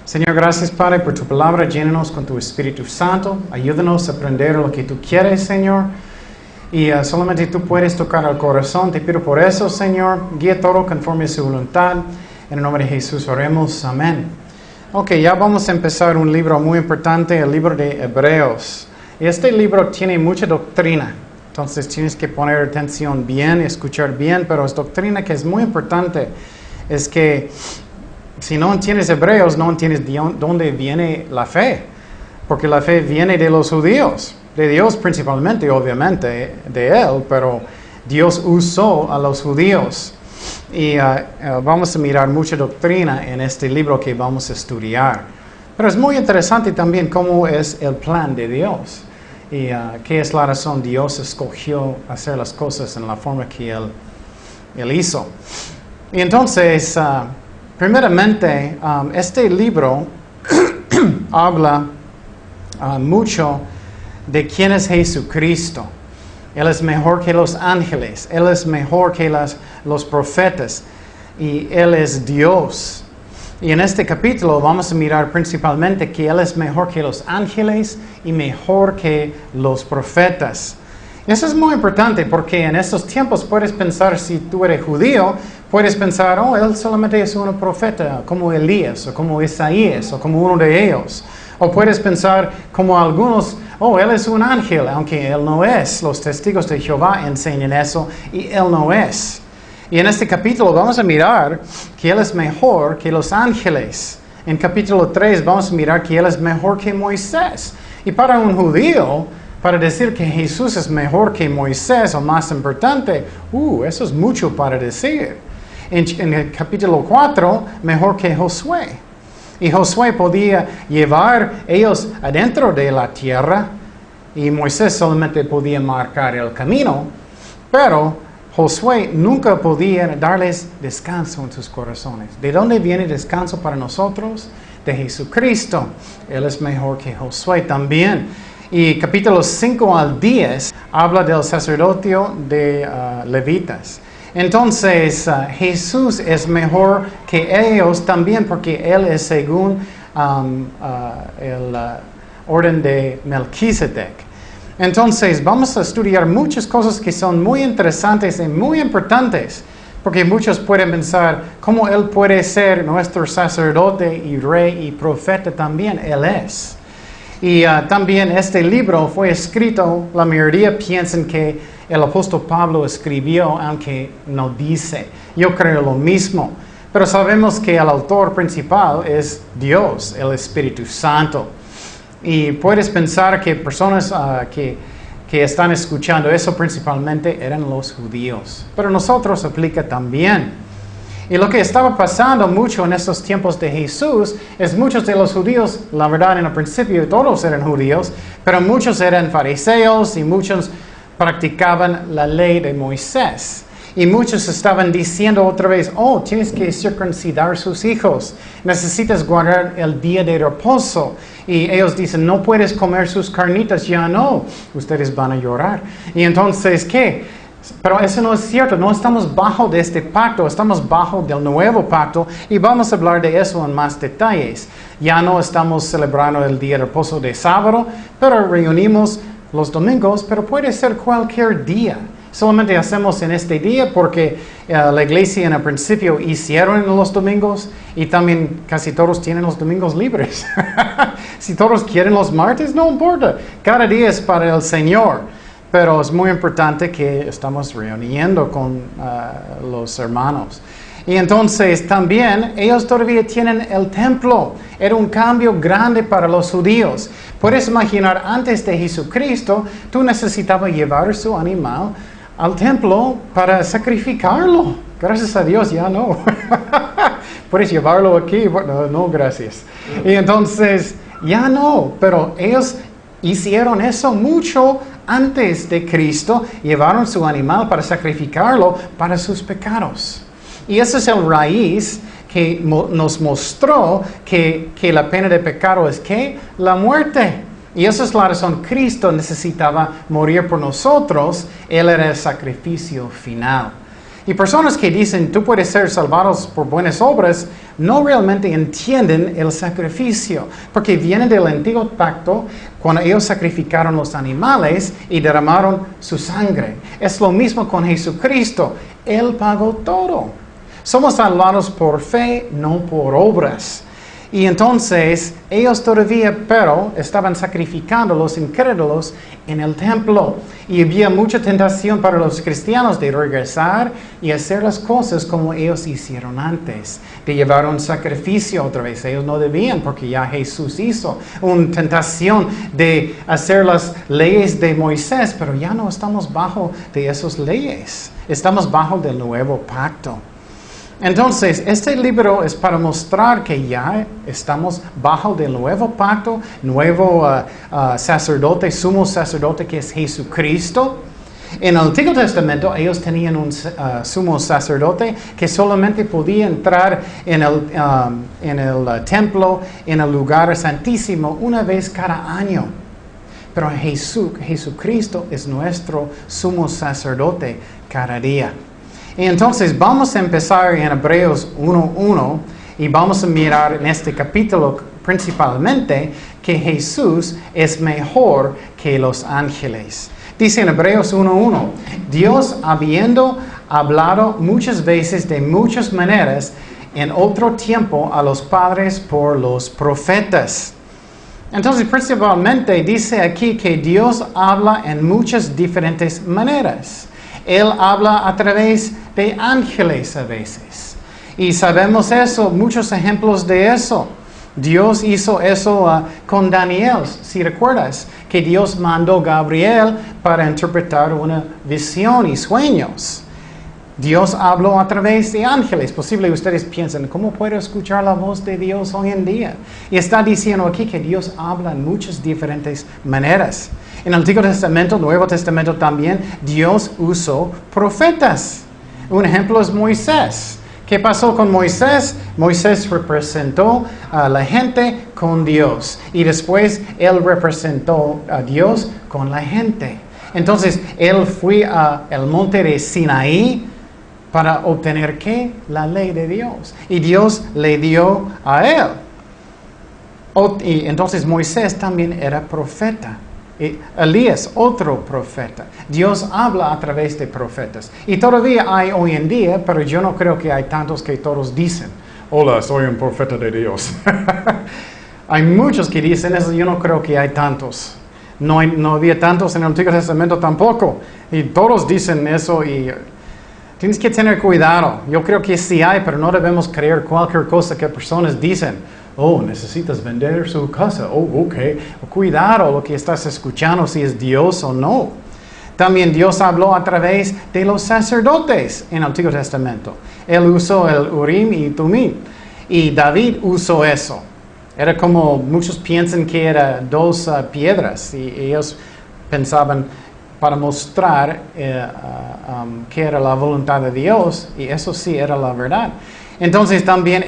Señor, gracias, Padre, por tu palabra. Llénanos con tu Espíritu Santo. Ayúdanos a aprender lo que tú quieres, Señor. Y solamente tú puedes tocar el corazón. Te pido por eso, Señor. Guía todo conforme a su voluntad. En el nombre de Jesús oremos. Amén. Ok, ya vamos a empezar un libro muy importante, el libro de Hebreos. Este libro tiene mucha doctrina. Entonces tienes que poner atención bien, escuchar bien, pero es doctrina que es muy importante. Es que si no entiendes Hebreos, no entiendes de dónde viene la fe. Porque la fe viene de los judíos, de Dios principalmente, obviamente, de Él, pero Dios usó a los judíos. Y vamos a mirar mucha doctrina en este libro que vamos a estudiar. Pero es muy interesante también cómo es el plan de Dios. Y qué es la razón Dios escogió hacer las cosas en la forma que Él hizo. Y entonces, primeramente, este libro habla mucho de quién es Jesucristo. Él es mejor que los ángeles, Él es mejor que los profetas y Él es Dios. Y en este capítulo vamos a mirar principalmente que Él es mejor que los ángeles y mejor que los profetas. Eso es muy importante porque en estos tiempos puedes pensar, si tú eres judío, puedes pensar, oh, Él solamente es un profeta como Elías o como Isaías o como uno de ellos. O puedes pensar como algunos, oh, Él es un ángel, aunque Él no es. Los testigos de Jehová enseñan eso y Él no es. Y en este capítulo vamos a mirar que Él es mejor que los ángeles. En capítulo 3 vamos a mirar que Él es mejor que Moisés. Y para un judío, para decir que Jesús es mejor que Moisés o más importante, eso es mucho para decir. En el capítulo 4, mejor que Josué. Y Josué podía llevar ellos adentro de la tierra y Moisés solamente podía marcar el camino, pero Josué nunca podía darles descanso en sus corazones. ¿De dónde viene descanso para nosotros? De Jesucristo. Él es mejor que Josué también. Y capítulos 5 al 10 habla del sacerdocio de levitas. Entonces, Jesús es mejor que ellos también porque Él es según el orden de Melquisedec. Entonces, vamos a estudiar muchas cosas que son muy interesantes y muy importantes, porque muchos pueden pensar cómo Él puede ser nuestro sacerdote y rey y profeta también. Él es. Y también este libro fue escrito, la mayoría piensan que el apóstol Pablo escribió, aunque no dice. Yo creo lo mismo. Pero sabemos que el autor principal es Dios, el Espíritu Santo. Y puedes pensar que personas que están escuchando eso principalmente eran los judíos. Pero nosotros aplica también. Y lo que estaba pasando mucho en estos tiempos de Jesús es muchos de los judíos, la verdad en el principio todos eran judíos, pero muchos eran fariseos y muchos practicaban la ley de Moisés. Y muchos estaban diciendo otra vez, oh, tienes que circuncidar sus hijos, necesitas guardar el día de reposo. Y ellos dicen, no puedes comer sus carnitas, ya no, ustedes van a llorar. Y entonces, ¿qué? Pero eso no es cierto, no estamos bajo de este pacto, estamos bajo del nuevo pacto y vamos a hablar de eso en más detalles. Ya no estamos celebrando el día de reposo de sábado, pero reunimos los domingos, pero puede ser cualquier día. Solamente hacemos en este día porque la iglesia en el principio hicieron en los domingos y también casi todos tienen los domingos libres. Si todos quieren los martes, no importa. Cada día es para el Señor. Pero es muy importante que estamos reuniendo con los hermanos. Y entonces también ellos todavía tienen el templo. Era un cambio grande para los judíos. Puedes imaginar, antes de Jesucristo, tú necesitabas llevar su animal al templo para sacrificarlo. Gracias a Dios, ya no. Puedes llevarlo aquí. No, gracias. Y entonces, ya no. Pero ellos hicieron eso mucho antes de Cristo, llevaron su animal para sacrificarlo para sus pecados. Y ese es el raíz que nos mostró que la pena de pecado es ¿qué? La muerte. Y esa es la razón. Cristo necesitaba morir por nosotros. Él era el sacrificio final. Y personas que dicen, tú puedes ser salvados por buenas obras, no realmente entienden el sacrificio, porque viene del antiguo pacto, cuando ellos sacrificaron los animales y derramaron su sangre. Es lo mismo con Jesucristo. Él pagó todo. Somos salvados por fe, no por obras. Y entonces ellos todavía, pero estaban sacrificando los incrédulos en el templo. Y había mucha tentación para los cristianos de regresar y hacer las cosas como ellos hicieron antes. De llevar un sacrificio otra vez. Ellos no debían porque ya Jesús hizo una tentación de hacer las leyes de Moisés. Pero ya no estamos bajo de esas leyes. Estamos bajo del nuevo pacto. Entonces, este libro es para mostrar que ya estamos bajo del nuevo pacto, nuevo sacerdote, sumo sacerdote que es Jesucristo. En el Antiguo Testamento ellos tenían un sumo sacerdote que solamente podía entrar en el templo, en el lugar santísimo, una vez cada año. Pero Jesucristo es nuestro sumo sacerdote cada día. Y entonces vamos a empezar en Hebreos 1:1 y vamos a mirar en este capítulo principalmente que Jesús es mejor que los ángeles. Dice en Hebreos 1:1, Dios habiendo hablado muchas veces de muchas maneras en otro tiempo a los padres por los profetas. Entonces principalmente dice aquí que Dios habla en muchas diferentes maneras. Él habla a través de ángeles a veces. Y sabemos eso, muchos ejemplos de eso. Dios hizo eso con Daniel, si recuerdas, que Dios mandó a Gabriel para interpretar una visión y sueños. Dios habló a través de ángeles. Posible ustedes piensan, ¿cómo puedo escuchar la voz de Dios hoy en día? Y está diciendo aquí que Dios habla en muchas diferentes maneras. En el Antiguo Testamento, Nuevo Testamento también, Dios usó profetas. Un ejemplo es Moisés. ¿Qué pasó con Moisés? Moisés representó a la gente con Dios. Y después él representó a Dios con la gente. Entonces, él fue al monte de Sinaí para obtener ¿qué? La ley de Dios. Y Dios le dio a él. Y entonces Moisés también era profeta. Elías, otro profeta. Dios habla a través de profetas. Y todavía hay hoy en día, pero yo no creo que hay tantos que todos dicen, hola, soy un profeta de Dios. Hay muchos que dicen eso, yo no creo que hay tantos. No había tantos en el Antiguo Testamento tampoco. Y todos dicen eso y tienes que tener cuidado. Yo creo que sí hay, pero no debemos creer cualquier cosa que personas dicen. Oh, necesitas vender su casa. Oh, ok. Cuidado lo que estás escuchando, si es Dios o no. También Dios habló a través de los sacerdotes en el Antiguo Testamento. Él usó el Urim y Tumim. Y David usó eso. Era como muchos piensan que eran dos piedras. Y ellos pensaban para mostrar que era la voluntad de Dios. Y eso sí era la verdad. Entonces también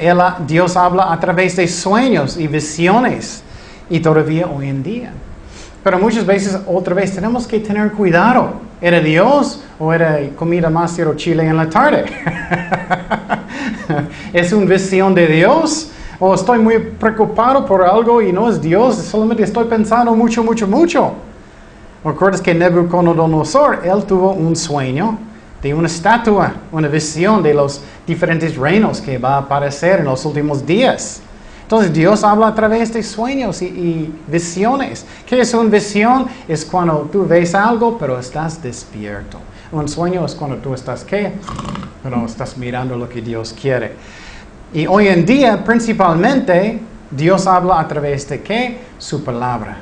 Dios habla a través de sueños y visiones. Y todavía hoy en día. Pero muchas veces, otra vez, tenemos que tener cuidado. ¿Era Dios o era comida más o chile en la tarde? ¿Es una visión de Dios? ¿O estoy muy preocupado por algo y no es Dios? Solamente estoy pensando mucho. ¿Recuerdas que Nabucodonosor, él tuvo un sueño de una estatua, una visión de los diferentes reinos que va a aparecer en los últimos días? Entonces Dios habla a través de sueños y visiones. ¿Qué es una visión? Es cuando tú ves algo pero estás despierto. Un sueño es cuando tú estás ¿qué? Pero estás mirando lo que Dios quiere. Y hoy en día principalmente Dios habla a través de ¿qué? Su palabra.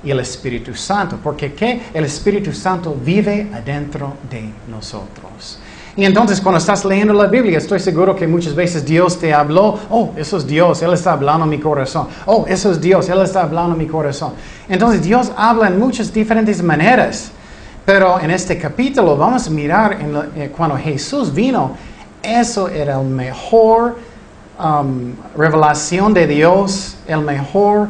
Y el Espíritu Santo. Porque ¿qué? El Espíritu Santo vive adentro de nosotros. Y entonces cuando estás leyendo la Biblia, estoy seguro que muchas veces Dios te habló. Oh, eso es Dios, Él está hablando a mi corazón. Oh, eso es Dios, Él está hablando a mi corazón. Entonces Dios habla en muchas diferentes maneras. Pero en este capítulo vamos a mirar cuando Jesús vino. Eso era la mejor revelación de Dios, el mejor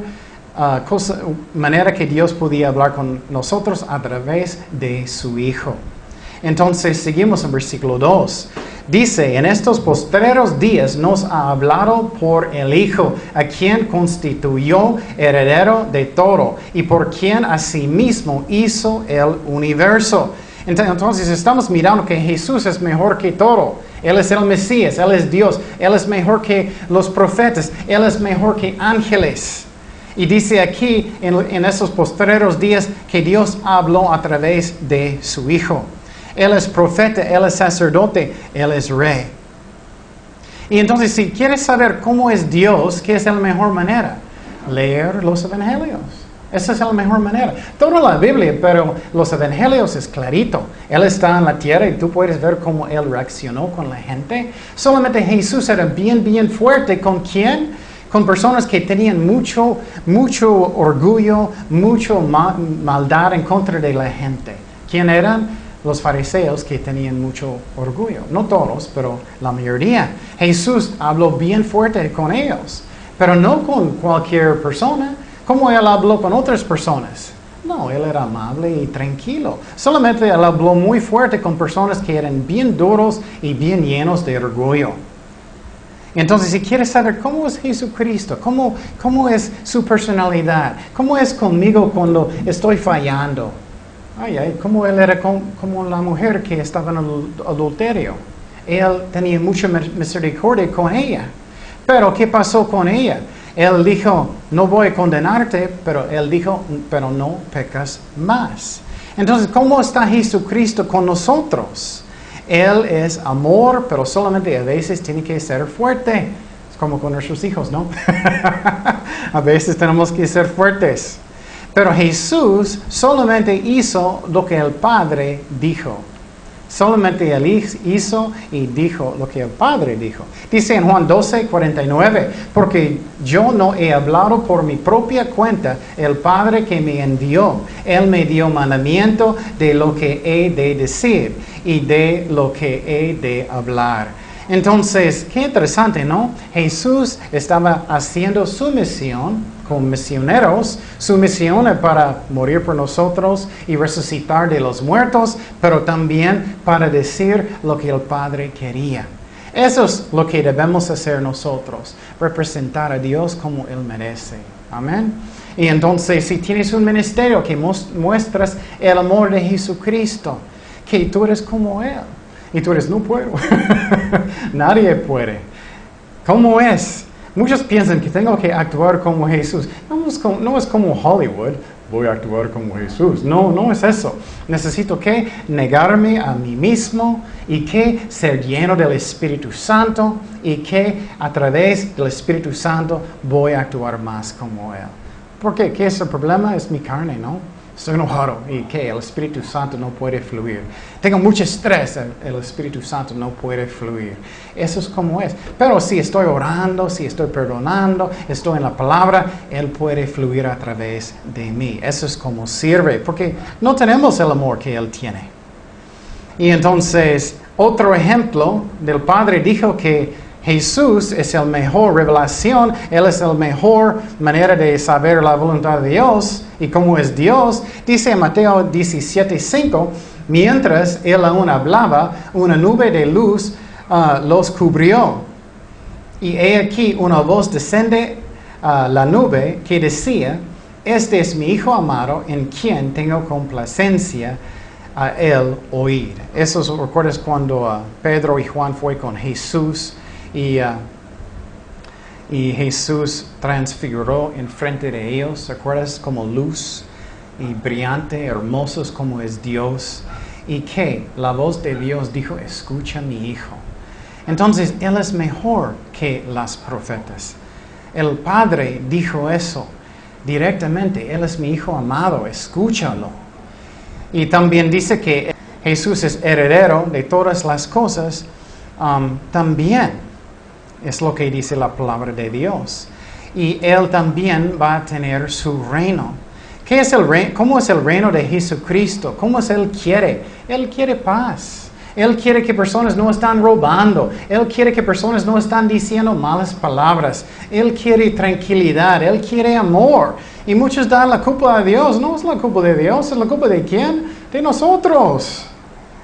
manera que Dios podía hablar con nosotros a través de su Hijo. Entonces seguimos en versículo 2. Dice, en estos postreros días nos ha hablado por el Hijo, a quien constituyó heredero de todo y por quien asimismo hizo el universo. Entonces estamos mirando que Jesús es mejor que todo. Él es el Mesías, Él es Dios, Él es mejor que los profetas, Él es mejor que ángeles. Y dice aquí en esos postreros días que Dios habló a través de su Hijo. Él es profeta, Él es sacerdote, Él es rey. Y entonces si quieres saber cómo es Dios, ¿qué es la mejor manera? Leer los evangelios. Esa es la mejor manera. Toda la Biblia, pero los evangelios es clarito. Él está en la tierra y tú puedes ver cómo Él reaccionó con la gente. Solamente Jesús era bien fuerte. ¿Con quién? Con personas que tenían mucho orgullo, mucho maldad en contra de la gente. ¿Quién eran? Los fariseos que tenían mucho orgullo. No todos, pero la mayoría. Jesús habló bien fuerte con ellos, pero no con cualquier persona. ¿Cómo Él habló con otras personas? No, Él era amable y tranquilo. Solamente Él habló muy fuerte con personas que eran bien duros y bien llenos de orgullo. Entonces, si quieres saber cómo es Jesucristo, cómo es su personalidad, cómo es conmigo cuando estoy fallando. Como Él era como la mujer que estaba en el adulterio. Él tenía mucha misericordia con ella. Pero, ¿qué pasó con ella? Él dijo, no voy a condenarte, pero Él dijo, pero no pecas más. Entonces, ¿cómo está Jesucristo con nosotros? Él es amor, pero solamente a veces tiene que ser fuerte. Es como con nuestros hijos, ¿no? A veces tenemos que ser fuertes. Pero Jesús solamente hizo lo que el Padre dijo. Solamente Él hizo y dijo lo que el Padre dijo. Dice en Juan 12:49, porque yo no he hablado por mi propia cuenta, el Padre que me envió. Él me dio mandamiento de lo que he de decir y de lo que he de hablar. Entonces, qué interesante, ¿no? Jesús estaba haciendo su misión con misioneros. Su misión es para morir por nosotros y resucitar de los muertos, pero también para decir lo que el Padre quería. Eso es lo que debemos hacer nosotros, representar a Dios como Él merece. Amén. Y entonces, si tienes un ministerio que muestras el amor de Jesucristo, que tú eres como Él. Y tú eres, no puedo. Nadie puede. ¿Cómo es? Muchos piensan que tengo que actuar como Jesús. No es como Hollywood. Voy a actuar como Jesús. No es eso. Necesito que negarme a mí mismo y que ser lleno del Espíritu Santo y que a través del Espíritu Santo voy a actuar más como Él. ¿Por qué? ¿Qué es el problema? Es mi carne, ¿no? Estoy enojado y que el Espíritu Santo no puede fluir. Tengo mucho estrés, el Espíritu Santo no puede fluir. Eso es como es. Pero si estoy orando, si estoy perdonando, estoy en la palabra, Él puede fluir a través de mí. Eso es como sirve, porque no tenemos el amor que Él tiene. Y entonces, otro ejemplo del Padre dijo que Jesús es la mejor revelación, Él es la mejor manera de saber la voluntad de Dios y cómo es Dios. Dice en Mateo 17:5, mientras Él aún hablaba, una nube de luz los cubrió. Y he aquí una voz descende a la nube que decía, este es mi Hijo amado en quien tengo complacencia a Él oír. Eso recuerdas cuando Pedro y Juan fue con Jesús. Y Jesús transfiguró en frente de ellos, ¿recuerdas? Como luz y brillante, hermosos como es Dios. Y que la voz de Dios dijo, escucha mi hijo. Entonces, Él es mejor que las profetas. El Padre dijo eso directamente, Él es mi hijo amado, escúchalo. Y también dice que Jesús es heredero de todas las cosas, también. Es lo que dice la palabra de Dios. Y Él también va a tener su reino. ¿Qué es el reino? ¿Cómo es el reino de Jesucristo? ¿Cómo es Él quiere? Él quiere paz. Él quiere que personas no están robando. Él quiere que personas no están diciendo malas palabras. Él quiere tranquilidad. Él quiere amor. Y muchos dan la culpa a Dios. No es la culpa de Dios. ¿Es la culpa de quién? De nosotros.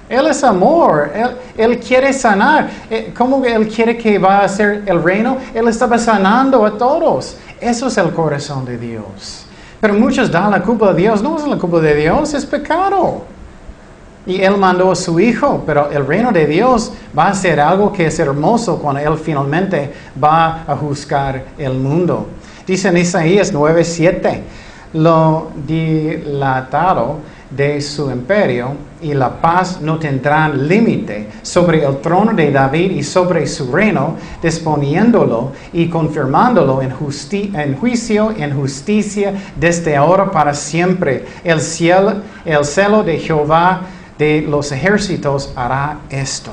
Él es amor, Él quiere sanar. ¿Cómo Él quiere que va a ser el reino? Él estaba sanando a todos. Eso es el corazón de Dios. Pero muchos dan la culpa a Dios. No es la culpa de Dios, es pecado. Y Él mandó a su Hijo, pero el reino de Dios va a ser algo que es hermoso cuando Él finalmente va a juzgar el mundo. Dice en Isaías 9:7, lo dilatado de su imperio y la paz no tendrán límite sobre el trono de David y sobre su reino, disponiéndolo y confirmándolo en juicio, en justicia, desde ahora para siempre. El celo de Jehová de los ejércitos hará esto.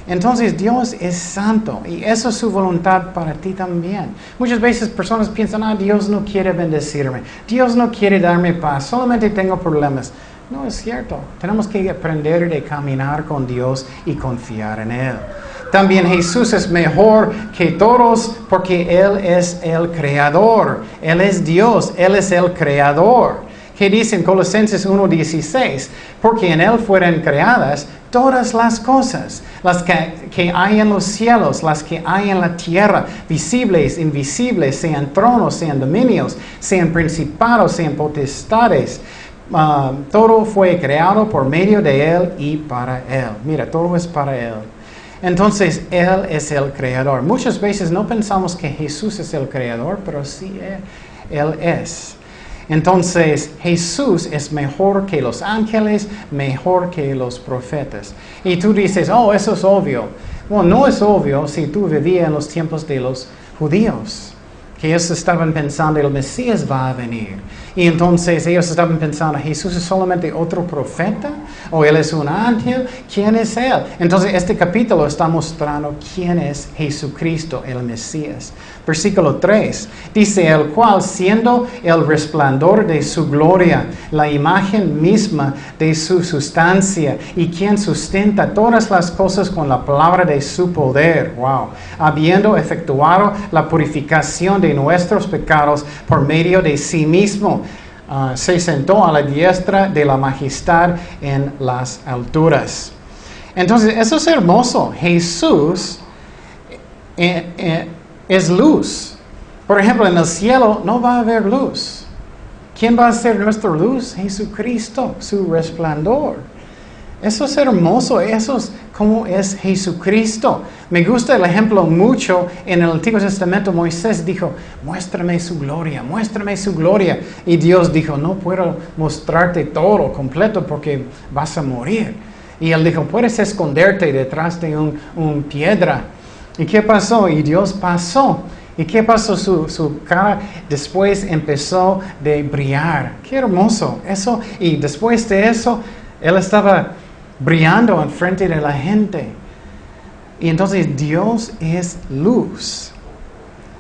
Entonces Dios es santo y eso es su voluntad para ti también. Muchas veces personas piensan, Dios no quiere bendecirme, Dios no quiere darme paz, solamente tengo problemas. No es cierto. Tenemos que aprender de caminar con Dios y confiar en Él. También Jesús es mejor que todos porque Él es el creador. Él es Dios, Él es el creador. ¿Qué dice en Colosenses 1:16? Porque en Él fueron creadas todas las cosas, las que hay en los cielos, las que hay en la tierra, visibles, invisibles, sean tronos, sean dominios, sean principados, sean potestades. Todo fue creado por medio de Él y para Él. Mira, todo es para Él. Entonces, Él es el creador. Muchas veces no pensamos que Jesús es el creador, pero sí Él es. Entonces, Jesús es mejor que los ángeles, mejor que los profetas. Y tú dices, eso es obvio. Bueno, no es obvio si tú vivías en los tiempos de los judíos, que ellos estaban pensando el Mesías va a venir. Y entonces ellos estaban pensando, ¿Jesús es solamente otro profeta? ¿O Él es un ángel? ¿Quién es Él? Entonces este capítulo está mostrando quién es Jesucristo, el Mesías. Versículo 3, dice, el cual siendo el resplandor de su gloria, la imagen misma de su sustancia, y quien sustenta todas las cosas con la palabra de su poder, habiendo efectuado la purificación de nuestros pecados por medio de sí mismo, se sentó a la diestra de la majestad en las alturas. Entonces, eso es hermoso. Jesús es luz. Por ejemplo, en el cielo no va a haber luz. ¿Quién va a ser nuestra luz? Jesucristo, su resplandor. Eso es hermoso, eso es como es Jesucristo. Me gusta el ejemplo mucho en el Antiguo Testamento. Moisés dijo, muéstrame su gloria, muéstrame su gloria. Y Dios dijo, no puedo mostrarte todo completo porque vas a morir. Y él dijo, puedes esconderte detrás de un piedra. ¿Y qué pasó? Y Dios pasó. ¿Y qué pasó? Su cara después empezó de brillar. Qué hermoso eso. Y después de eso, Él estaba brillando en frente de la gente. Y entonces Dios es luz.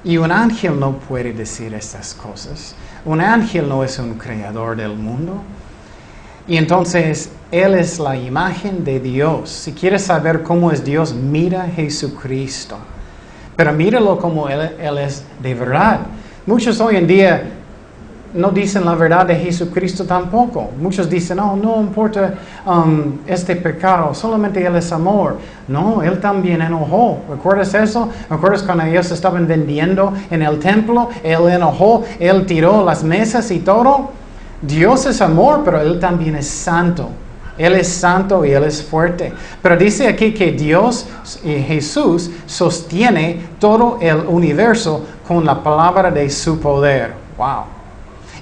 Y un ángel no puede decir estas cosas. Un ángel no es un creador del mundo. Y entonces Él es la imagen de Dios. Si quieres saber cómo es Dios, mira a Jesucristo. Pero míralo como Él es de verdad. Muchos hoy en día no dicen la verdad de Jesucristo tampoco. Muchos dicen, no importa este pecado, solamente Él es amor. No, Él también enojó. ¿Recuerdas eso? ¿Recuerdas cuando ellos estaban vendiendo en el templo? Él enojó, Él tiró las mesas y todo. Dios es amor, pero Él también es santo. Él es santo y Él es fuerte. Pero dice aquí que Dios y Jesús sostiene todo el universo con la palabra de su poder. Wow.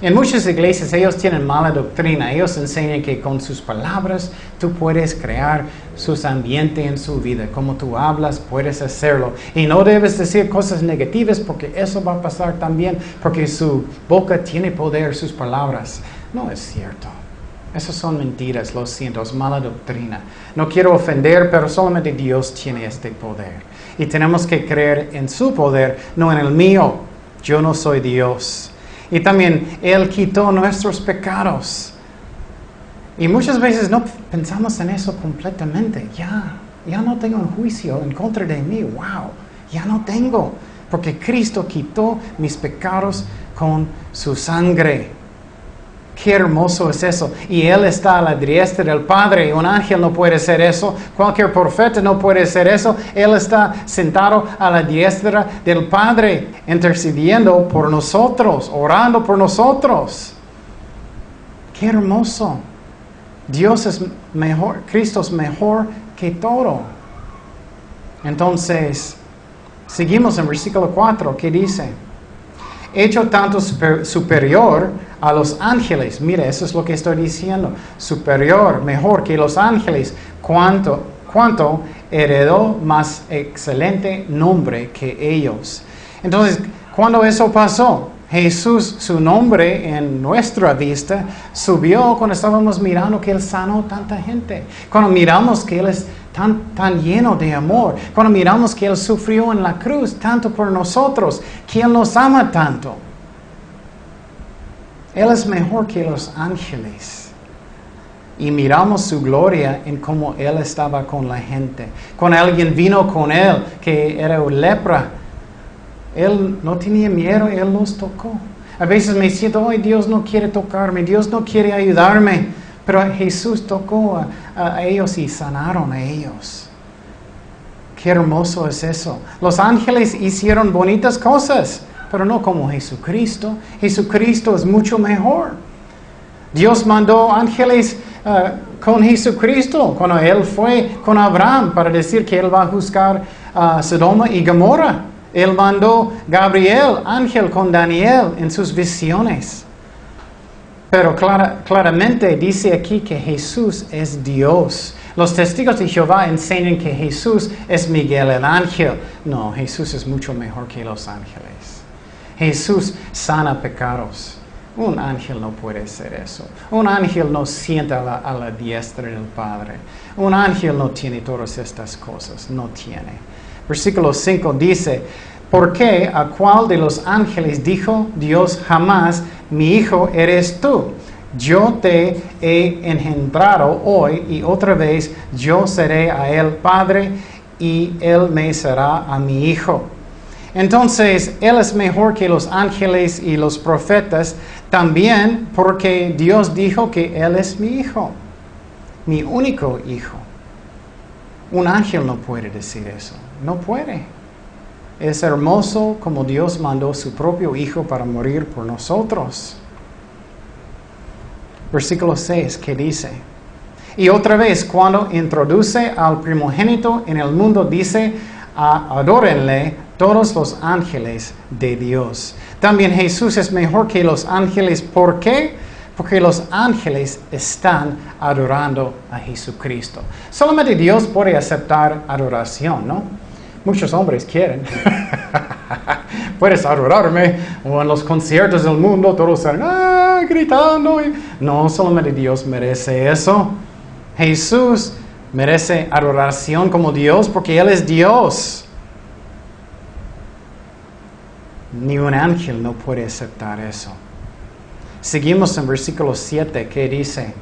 En muchas iglesias ellos tienen mala doctrina. Ellos enseñan que con sus palabras tú puedes crear sus ambientes en su vida. Como tú hablas, puedes hacerlo. Y no debes decir cosas negativas porque eso va a pasar también. Porque su boca tiene poder, sus palabras. No es cierto. Esas son mentiras, lo siento, es mala doctrina. No quiero ofender, pero solamente Dios tiene este poder. Y tenemos que creer en su poder, no en el mío. Yo no soy Dios. Y también Él quitó nuestros pecados. Y muchas veces no pensamos en eso completamente. Ya no tengo un juicio en contra de mí. Wow, ya no tengo. Porque Cristo quitó mis pecados con su sangre. Qué hermoso es eso. Y Él está a la diestra del Padre. Un ángel no puede hacer eso. Cualquier profeta no puede hacer eso. Él está sentado a la diestra del Padre, intercediendo por nosotros, orando por nosotros. Qué hermoso. Dios es mejor, Cristo es mejor que todo. Entonces, seguimos en versículo 4, que dice: hecho tanto superior a los ángeles. Mira, eso es lo que estoy diciendo. Superior, mejor que los ángeles. Cuánto heredó más excelente nombre que ellos. Entonces, cuando eso pasó, Jesús, su nombre en nuestra vista, subió cuando estábamos mirando que Él sanó tanta gente. Cuando miramos que Él es tan lleno de amor. Cuando miramos que Él sufrió en la cruz tanto por nosotros, que Él nos ama tanto. Él es mejor que los ángeles. Y miramos su gloria en cómo Él estaba con la gente. Cuando alguien vino con Él, que era lepra, Él no tenía miedo, Él los tocó. A veces me siento, ay, Dios no quiere tocarme, Dios no quiere ayudarme. Pero Jesús tocó a ellos y sanaron a ellos. Qué hermoso es eso. Los ángeles hicieron bonitas cosas, pero no como Jesucristo. Jesucristo es mucho mejor. Dios mandó ángeles con Jesucristo cuando Él fue con Abraham para decir que Él va a juzgar Sodoma y Gomorra. Él mandó Gabriel, ángel, con Daniel en sus visiones. Pero claramente dice aquí que Jesús es Dios. Los testigos de Jehová enseñan que Jesús es Miguel el ángel. No, Jesús es mucho mejor que los ángeles. Jesús sana pecados. Un ángel no puede hacer eso. Un ángel no sienta a la diestra del Padre. Un ángel no tiene todas estas cosas. No tiene. Versículo 5 dice: porque a cuál de los ángeles dijo Dios jamás: mi hijo eres tú, yo te he engendrado hoy, y otra vez yo seré a él padre, y él me será a mi hijo. Entonces, Él es mejor que los ángeles y los profetas, también porque Dios dijo que Él es mi hijo, mi único hijo. Un ángel no puede decir eso, no puede. Es hermoso como Dios mandó su propio Hijo para morir por nosotros. Versículo 6, que dice: y otra vez, cuando introduce al primogénito en el mundo, dice: adórenle todos los ángeles de Dios. También Jesús es mejor que los ángeles. ¿Por qué? Porque los ángeles están adorando a Jesucristo. Solamente Dios puede aceptar adoración, ¿no? Muchos hombres quieren. Puedes adorarme. O en los conciertos del mundo todos están gritando. No, solamente Dios merece eso. Jesús merece adoración como Dios porque Él es Dios. Ni un ángel no puede aceptar eso. Seguimos en versículo 7, que dice: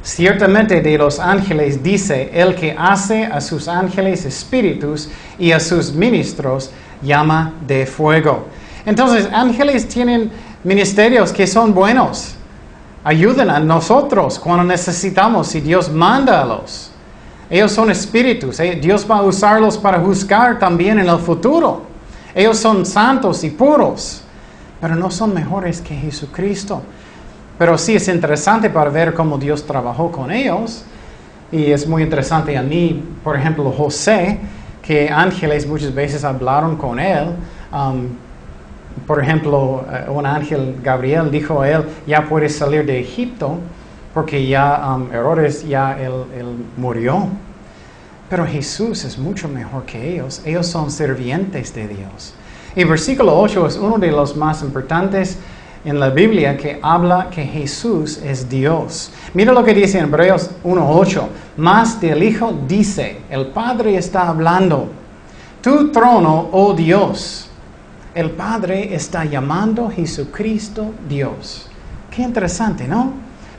ciertamente de los ángeles dice: el que hace a sus ángeles espíritus y a sus ministros llama de fuego. Entonces, ángeles tienen ministerios que son buenos. Ayudan a nosotros cuando necesitamos y Dios mándalos. Ellos son espíritus. Dios va a usarlos para juzgar también en el futuro. Ellos son santos y puros, pero no son mejores que Jesucristo. Pero sí es interesante para ver cómo Dios trabajó con ellos. Y es muy interesante a mí, por ejemplo, José, que ángeles muchas veces hablaron con él. Por ejemplo, un ángel, Gabriel, dijo a él: ya puedes salir de Egipto, porque ya Herodes, él murió. Pero Jesús es mucho mejor que ellos. Ellos son sirvientes de Dios. Y versículo 8 es uno de los más importantes en la Biblia, que habla que Jesús es Dios. Mira lo que dice en Hebreos 1:8. Mas del Hijo dice, el Padre está hablando: tu trono, oh Dios. El Padre está llamando a Jesucristo Dios. Qué interesante, ¿no?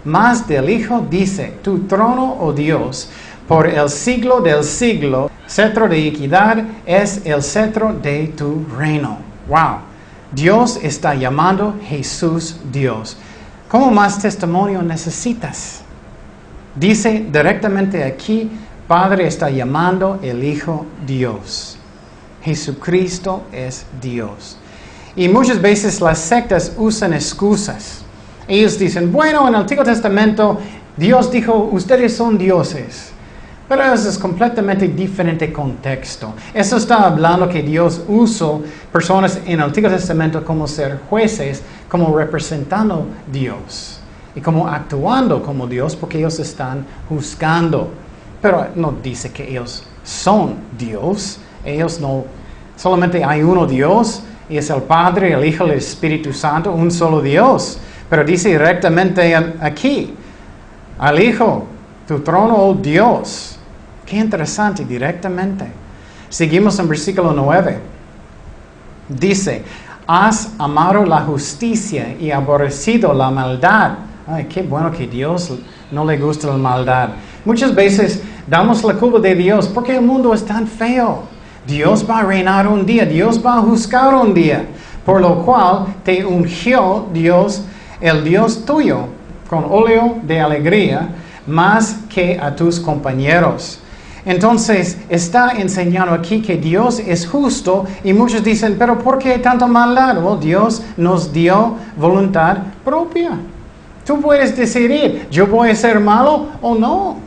Mas del Hijo dice: tu trono, oh Dios, por el siglo del siglo, cetro de equidad es el cetro de tu reino. Wow. Dios está llamando a Jesús Dios. ¿Cómo más testimonio necesitas? Dice directamente aquí, Padre está llamando el Hijo Dios. Jesucristo es Dios. Y muchas veces las sectas usan excusas. Ellos dicen, bueno, en el Antiguo Testamento Dios dijo, ustedes son dioses. Pero eso es completamente diferente contexto. Eso está hablando que Dios usó personas en el Antiguo Testamento como ser jueces, como representando Dios. Y como actuando como Dios porque ellos están juzgando. Pero no dice que ellos son Dios. Ellos no, solamente hay uno Dios. Y es el Padre, el Hijo, el Espíritu Santo, un solo Dios. Pero dice directamente aquí, al Hijo, tu trono, oh Dios. Qué interesante, directamente. Seguimos en versículo 9. Dice, has amado la justicia y aborrecido la maldad. Ay, qué bueno que Dios no le gusta la maldad. Muchas veces damos la culpa de Dios porque el mundo es tan feo. Dios va a reinar un día, Dios va a juzgar un día. Por lo cual te ungió Dios, el Dios tuyo, con óleo de alegría, más que a tus compañeros. Entonces, está enseñando aquí que Dios es justo y muchos dicen, pero ¿por qué tanta maldad? Well, Dios nos dio voluntad propia. Tú puedes decidir, ¿yo voy a ser malo o no?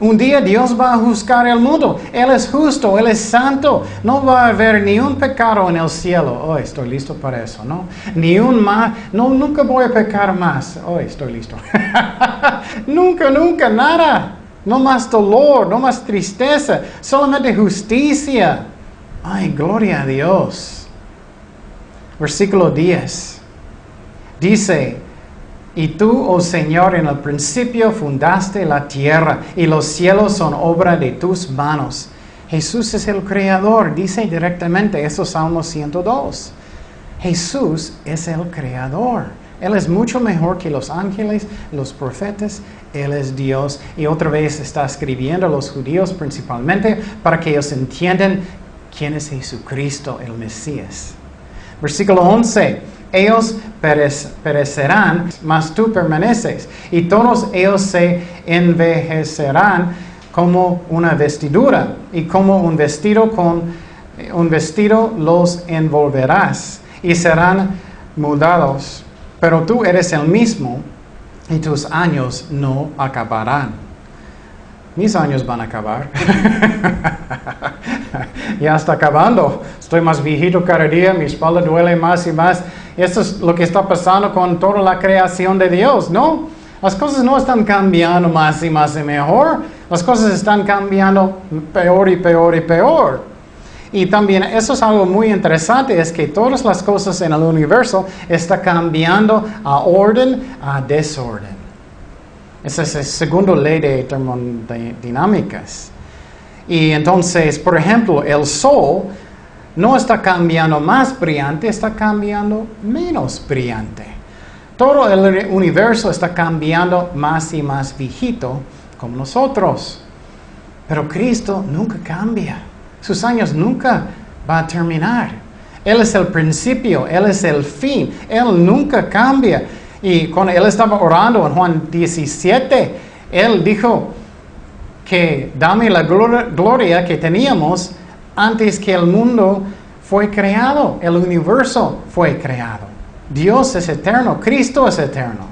Un día Dios va a juzgar el mundo. Él es justo, Él es santo. No va a haber ni un pecado en el cielo. Oh, estoy listo para eso, ¿no? Ni un más. No, nunca voy a pecar más. Oh, estoy listo. Nunca, nunca, nada. No más dolor, no más tristeza, solamente justicia. Ay, gloria a Dios. Versículo 10. Dice, y tú, oh Señor, en el principio fundaste la tierra, y los cielos son obra de tus manos. Jesús es el creador, dice directamente, eso es Salmo 102. Jesús es el creador. Él es mucho mejor que los ángeles, los profetas. Él es Dios. Y otra vez está escribiendo a los judíos principalmente para que ellos entiendan quién es Jesucristo, el Mesías. Versículo 11. Ellos perecerán, mas tú permaneces. Y todos ellos se envejecerán como una vestidura. Y como un vestido los envolverás. Y serán mudados. Pero tú eres el mismo y tus años no acabarán. Mis años van a acabar. Ya está acabando. Estoy más viejito cada día, mi espalda duele más y más. Esto es lo que está pasando con toda la creación de Dios, ¿no? Las cosas no están cambiando más y más y mejor. Las cosas están cambiando peor y peor y peor. Y también eso es algo muy interesante, es que todas las cosas en el universo están cambiando a orden, a desorden. Esa es la segunda ley de termodinámicas. Y entonces, por ejemplo, el sol no está cambiando más brillante, está cambiando menos brillante. Todo el universo está cambiando más y más viejito como nosotros. Pero Cristo nunca cambia. Sus años nunca va a terminar. Él es el principio, Él es el fin. Él nunca cambia. Y cuando Él estaba orando en Juan 17, Él dijo que dame la gloria que teníamos antes que el mundo fue creado, el universo fue creado. Dios es eterno, Cristo es eterno.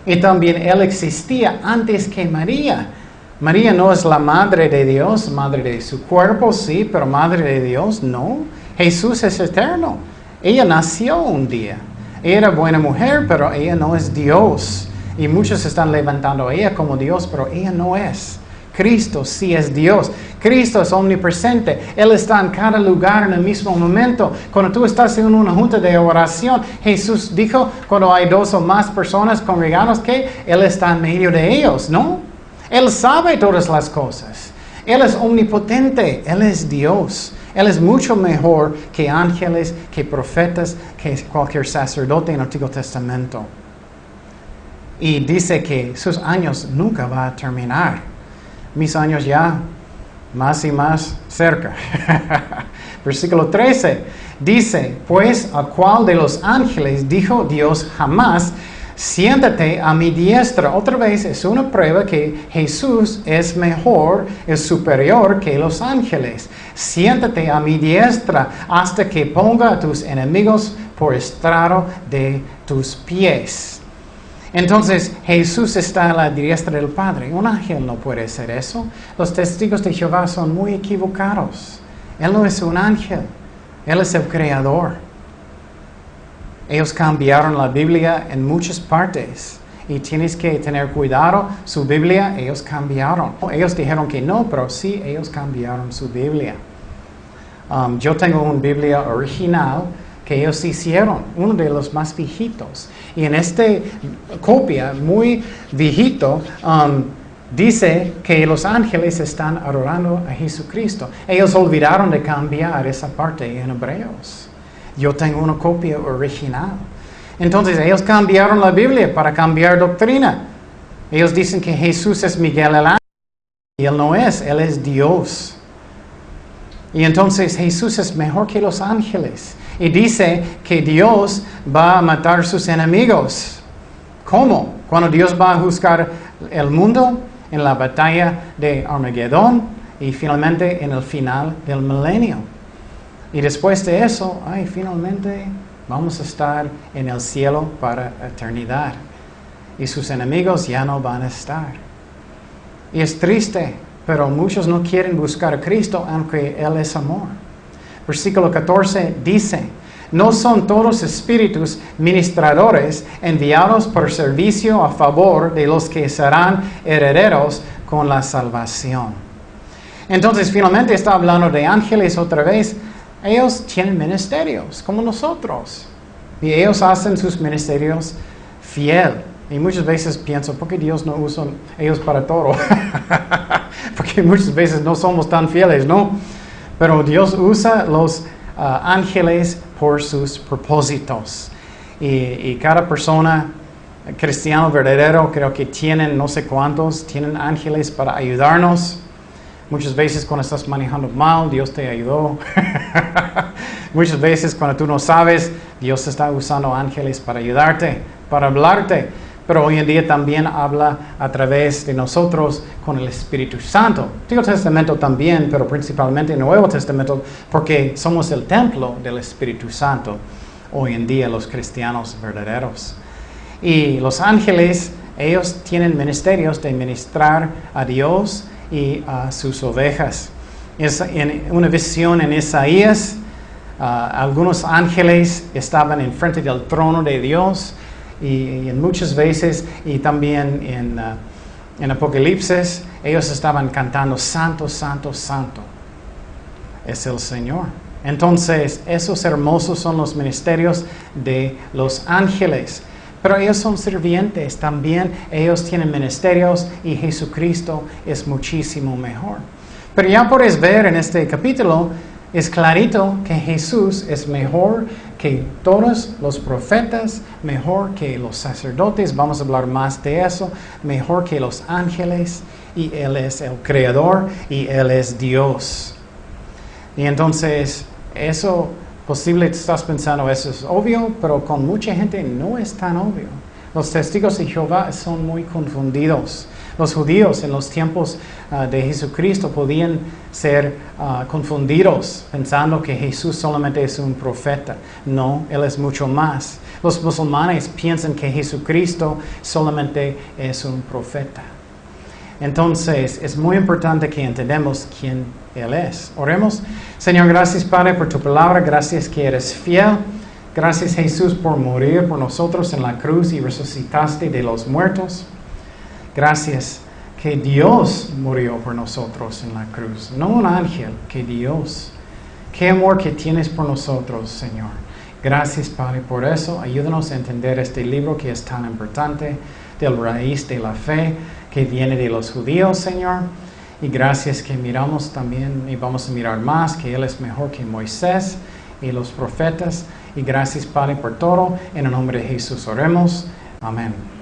Y también Él existía antes que María. María no es la madre de Dios, madre de su cuerpo, sí, pero madre de Dios, no. Jesús es eterno. Ella nació un día. Ella era buena mujer, pero ella no es Dios. Y muchos están levantando a ella como Dios, pero ella no es. Cristo sí es Dios. Cristo es omnipresente. Él está en cada lugar en el mismo momento. Cuando tú estás en una junta de oración, Jesús dijo, cuando hay 2 o más personas congregadas, que Él está en medio de ellos, ¿no? Él sabe todas las cosas. Él es omnipotente. Él es Dios. Él es mucho mejor que ángeles, que profetas, que cualquier sacerdote en el Antiguo Testamento. Y dice que sus años nunca van a terminar. Mis años ya más y más cerca. Versículo 13 dice, pues a cuál de los ángeles dijo Dios jamás, siéntate a mi diestra. Otra vez es una prueba que Jesús es mejor, es superior que los ángeles. Siéntate a mi diestra hasta que ponga a tus enemigos por estrado de tus pies. Entonces Jesús está a la diestra del Padre. Un ángel no puede hacer eso. Los testigos de Jehová son muy equivocados. Él no es un ángel. Él es el Creador. Ellos cambiaron la Biblia en muchas partes. Y tienes que tener cuidado. Su Biblia, ellos cambiaron. Ellos dijeron que no, pero sí, ellos cambiaron su Biblia. Yo tengo una Biblia original que ellos hicieron, uno de los más viejitos. Y en esta copia, muy viejito, dice que los ángeles están adorando a Jesucristo. Ellos olvidaron de cambiar esa parte en Hebreos. Yo tengo una copia original. Entonces ellos cambiaron la Biblia para cambiar doctrina. Ellos dicen que Jesús es Miguel el ángel. Y Él no es, Él es Dios. Y entonces Jesús es mejor que los ángeles. Y dice que Dios va a matar sus enemigos. ¿Cómo? Cuando Dios va a juzgar el mundo en la batalla de Armagedón y finalmente en el final del milenio. Y después de eso, finalmente vamos a estar en el cielo para eternidad. Y sus enemigos ya no van a estar. Y es triste, pero muchos no quieren buscar a Cristo aunque Él es amor. Versículo 14 dice, no son todos espíritus ministradores enviados por servicio a favor de los que serán herederos con la salvación. Entonces finalmente está hablando de ángeles otra vez. Ellos tienen ministerios como nosotros. Y ellos hacen sus ministerios fiel. Y muchas veces pienso, ¿por qué Dios no usa ellos para todo? Porque muchas veces no somos tan fieles, ¿no? Pero Dios usa los ángeles por sus propósitos. Y cada persona, cristiano verdadero, creo que tienen no sé cuántos, tienen ángeles para ayudarnos. Muchas veces cuando estás manejando mal, Dios te ayudó. Muchas veces cuando tú no sabes, Dios está usando ángeles para ayudarte, para hablarte. Pero hoy en día también habla a través de nosotros con el Espíritu Santo. Antiguo Testamento también, pero principalmente el Nuevo Testamento, porque somos el templo del Espíritu Santo. Hoy en día los cristianos verdaderos. Y los ángeles, ellos tienen ministerios de ministrar a Dios y a sus ovejas. Es en una visión en Isaías, algunos ángeles estaban enfrente del trono de Dios. Y en muchas veces, y también en Apocalipsis, ellos estaban cantando, Santo, Santo, Santo, es el Señor. Entonces, esos hermosos son los ministerios de los ángeles. Pero ellos son sirvientes, también ellos tienen ministerios y Jesucristo es muchísimo mejor. Pero ya puedes ver en este capítulo, es clarito que Jesús es mejor que todos los profetas, mejor que los sacerdotes, vamos a hablar más de eso, mejor que los ángeles, y Él es el Creador y Él es Dios. Y entonces, eso posible estás pensando, eso es obvio, pero con mucha gente no es tan obvio. Los testigos de Jehová son muy confundidos. Los judíos en los tiempos de Jesucristo podían ser confundidos pensando que Jesús solamente es un profeta. No, Él es mucho más. Los musulmanes piensan que Jesucristo solamente es un profeta. Entonces, es muy importante que entendamos quién Él es. Oremos. Señor, gracias Padre por tu palabra. Gracias que eres fiel. Gracias Jesús por morir por nosotros en la cruz y resucitaste de los muertos. Gracias que Dios murió por nosotros en la cruz. No un ángel, que Dios. Qué amor que tienes por nosotros, Señor. Gracias, Padre, por eso. Ayúdanos a entender este libro que es tan importante, del raíz de la fe que viene de los judíos, Señor. Y gracias que miramos también y vamos a mirar más, que Él es mejor que Moisés y los profetas. Y gracias, Padre, por todo. En el nombre de Jesús oremos. Amén.